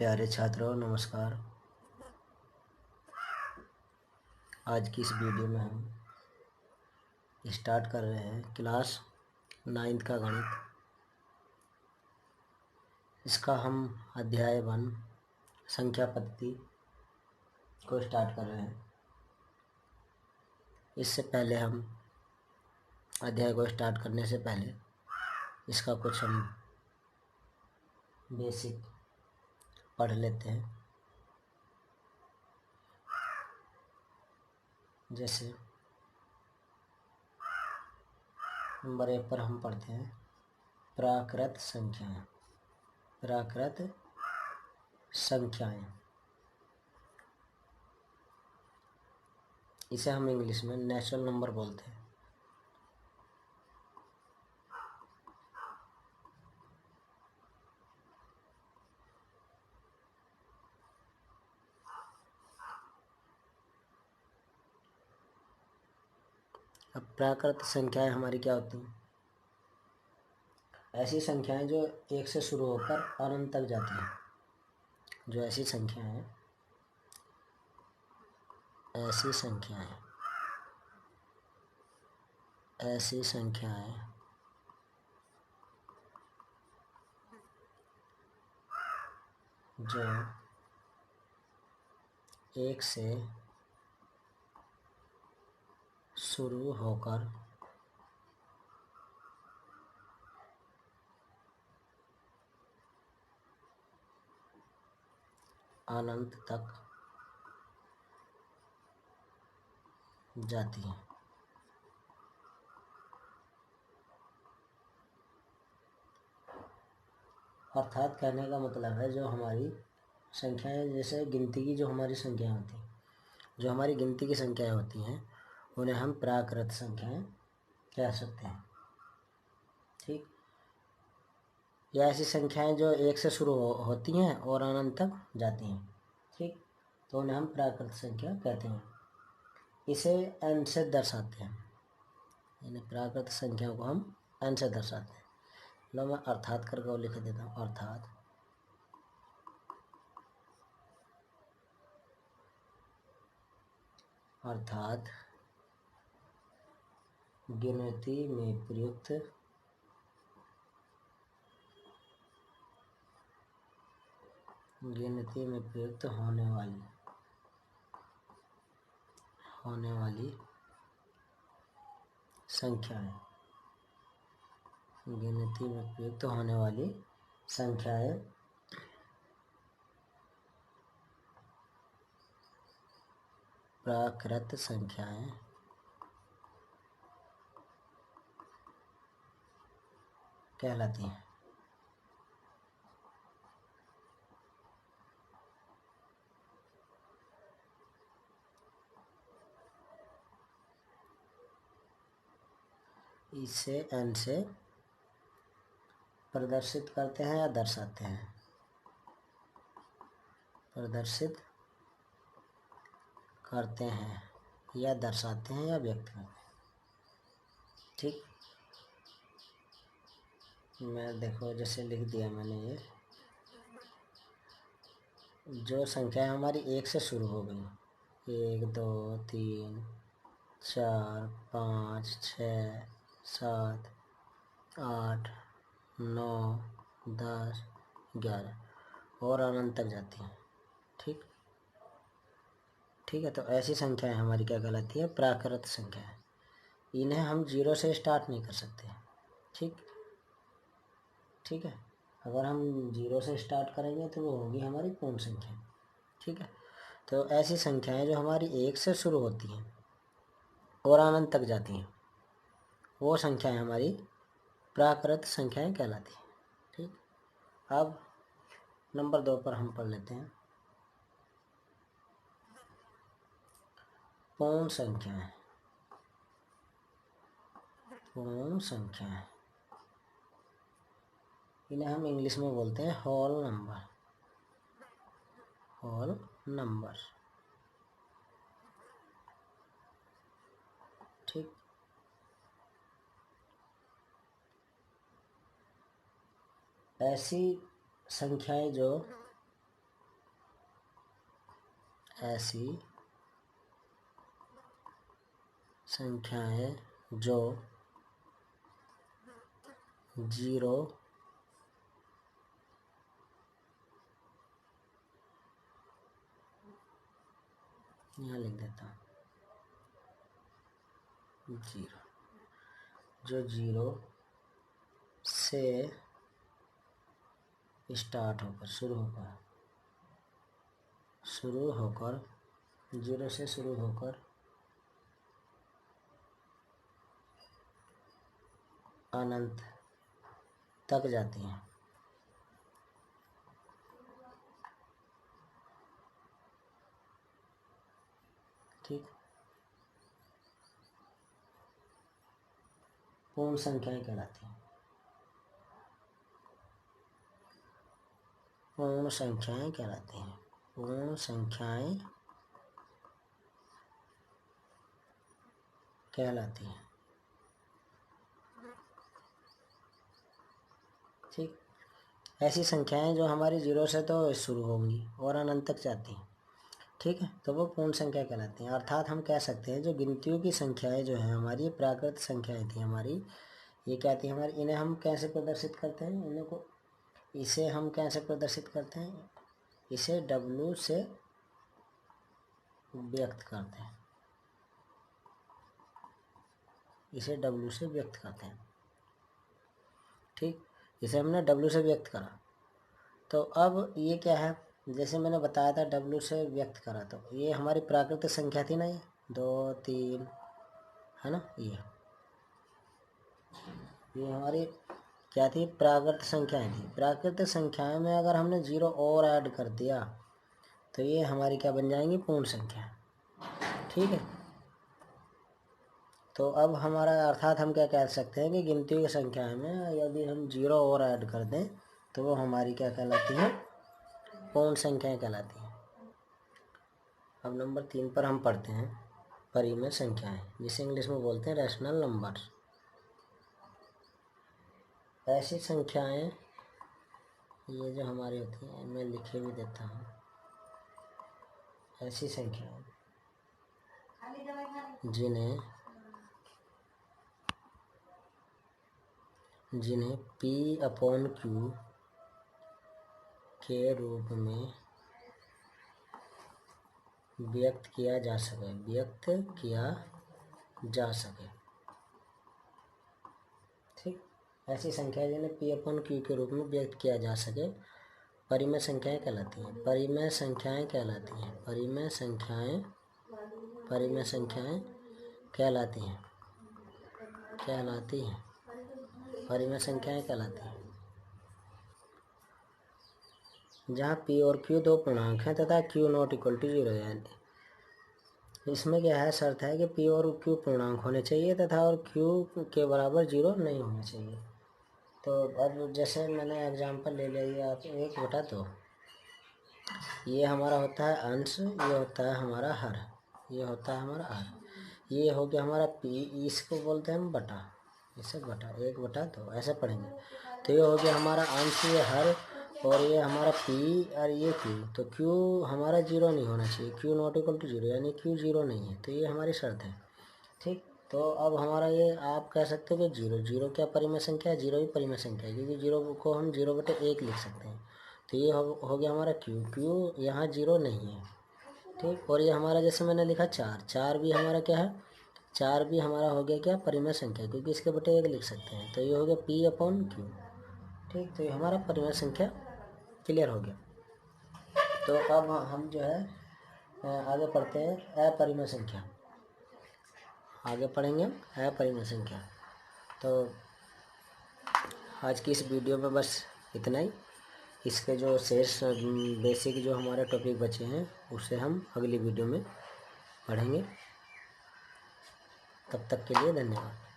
प्यारे छात्रों नमस्कार। आज की इस वीडियो में हम स्टार्ट कर रहे हैं क्लास 9th का गणित। इसका हम अध्याय 1 संख्या पद्धति को स्टार्ट कर रहे हैं। इससे पहले हम अध्याय को स्टार्ट करने से पहले इसका कुछ हम बेसिक पढ़ लेते हैं। जैसे नंबर 1 पर हम पढ़ते हैं प्राकृत संख्याएं। प्राकृत संख्याएं, इसे हम इंग्लिश में नेचुरल नंबर बोलते हैं। अब प्राकृत संख्याएं हमारी क्या होती हैं? ऐसी संख्याएं जो 1 से शुरू होकर अनंत तक जाती हैं। जो ऐसी संख्याएं जो 1 से शुरू होकर अनंत तक जाती है। अर्थात कहने का मतलब है जो हमारी संख्याएं, जैसे गिनती की जो हमारी संख्याएं होती हैं, जो हमारी गिनती की संख्याएं होती हैं उन्हें हम प्राकृत संख्याएं कह सकते हैं। ठीक, या ऐसी संख्याएं जो 1 से शुरू होती हैं और अनंत तक जाती हैं। ठीक, तो उन्हें हम प्राकृत संख्या कहते हैं। इसे n से दर्शाते हैं, यानी प्राकृत संख्याओं को हम n से दर्शाते हैं। लो मैं अर्थात करके वो लिख देता हूँ। अर्थात गिनती में प्रयुक्त होने वाली संख्याएं, गिनती में प्रयुक्त होने वाली संख्याएं प्राकृत संख्याएं कहलाती हैं। इसे n से प्रदर्शित करते हैं या दर्शाते हैं, प्रदर्शित करते हैं या दर्शाते हैं या व्यक्त करते हैं। ठीक, मैं देखो जैसे लिख दिया मैंने, ये जो संख्या हमारी 1 से शुरू हो गई, 1 2 3 4 5 6 7 8 9 10 11 और अनंत तक जाती हैं। ठीक ठीक है, तो ऐसी संख्याएं हमारी क्या कहलाती है? प्राकृत संख्याएं। इन्हें हम 0 से स्टार्ट नहीं कर सकते। ठीक ठीक है, अगर हम 0 से स्टार्ट करेंगे तो वो होगी हमारी पूर्ण संख्या। ठीक है, तो ऐसी संख्याएं जो हमारी 1 से शुरू होती हैं और अनंत तक जाती हैं, वो संख्याएं हमारी प्राकृत संख्याएं कहलाती हैं। ठीक, अब नंबर 2 पर हम पढ़ लेते हैं पूर्ण संख्याएं। पूर्ण संख्याएं, इन्हें हम इंग्लिश में बोलते हैं होल नंबर। Whole number. ठीक, ऐसी संख्याएं जो ऐसी संख्याएं जो 0 यहाँ लिख देता हूँ, 0 जो 0 से स्टार्ट होकर शुरू होकर 0 से शुरू होकर अनंत तक जाती हैं। ठीक, पूर्ण संख्याएं कहलाती हैं। पूर्ण संख्याएं कहलाती हैं। पूर्ण संख्याएं कहलाती हैं। ठीक, ऐसी संख्याएं जो हमारी 0 से तो शुरू होंगी और अनंत तक जाती हैं। ठीक है, तो वो पूर्ण संख्या कहलाती हैं। अर्थात हम कह सकते हैं जो गिनतियों की संख्याएं जो हैं हमारी, प्राकृत संख्याएं थी हमारी, ये क्या थी हमारी, इन्हें हम कैसे प्रदर्शित करते हैं, इन्हें को इसे हम कैसे प्रदर्शित करते हैं, इसे W से व्यक्त करते हैं। इसे W से व्यक्त करते हैं। ठीक, इसे हमने W से व्यक्त करा। तो अब ये क्या है, जैसे मैंने बताया था W से व्यक्त करा, तो ये हमारी प्राकृतिक संख्या थी ना, ये 2 3 है ना, ये हमारी क्या थी, प्राकृत संख्याएं थी। प्राकृत संख्याएं में अगर हमने 0 और ऐड कर दिया तो ये हमारी क्या बन जाएंगी, पूर्ण संख्या। ठीक है, तो अब हमारा अर्थात हम क्या कह सकते हैं कि गिनतियों की संख्याएं में यदि हम 0 और ऐड कर दें तो वो हमारी क्या कहलाती है, पूर्ण संख्याएं कहलाती हैं। अब नंबर 3 पर हम पढ़ते हैं परिमेय संख्याएं, जिसे इंग्लिश में बोलते हैं रैशनल नंबर्स। ऐसी संख्याएं ये जो हमारी होती हैं, मैं लिखे भी देता हूँ, ऐसी संख्याएं जिन्हें P/Q के रूप में व्यक्त किया जा सके। ठीक, ऐसी संख्या जिन्हें P/Q के रूप में व्यक्त किया जा सके परिमेय संख्याएं कहलाती हैं। परिमेय संख्याएं कहलाती हैं। परिमेय संख्याएं कहलाती हैं। परिमेय संख्याएं कहलाती हैं जहाँ P और Q दो पूर्णांक हैं तथा Q ≠ 0 है। इसमें क्या है, शर्त है कि P और Q पूर्णांक होने चाहिए तथा और Q के बराबर 0 नहीं होना चाहिए। तो अब जैसे मैंने एग्जांपल ले लिया, आप 1/2, ये हमारा होता है अंश, ये होता है हमारा हर, ये हो गया हमारा P, इसको बोलते हैं हम बटा, इसे बटा 1/2 ऐसे पढ़ेंगे। तो ये हो गया हमारा अंश, ये हर, और ये हमारा P और ये Q। तो Q हमारा 0 नहीं होना चाहिए, Q ≠ 0, यानी Q 0 नहीं है। तो ये हमारी शर्त है। ठीक, तो अब हमारा ये आप कह सकते हो कि 0 क्या परिमेय संख्या है, 0 ही परिमेय संख्या है, क्योंकि 0 को हम 0/1 लिख सकते हैं। तो ये हो गया हमारा Q यहाँ 0 नहीं है। ठीक, और ये हमारा जैसे मैंने लिखा 4 भी हमारा क्या है, 4 भी हमारा हो गया क्या, परिमेय संख्या, क्योंकि इसके बटे 1 लिख सकते हैं। तो ये हो गया P/Q। ठीक, तो ये हमारा परिमेय संख्या क्लियर हो गया। तो अब हम जो है आगे पढ़ते हैं अपरिमेय संख्या, आगे पढ़ेंगे अपरिमेय संख्या। तो आज की इस वीडियो में बस इतना ही। इसके जो शेष बेसिक जो हमारे टॉपिक बचे हैं उसे हम अगली वीडियो में पढ़ेंगे। तब तक के लिए धन्यवाद।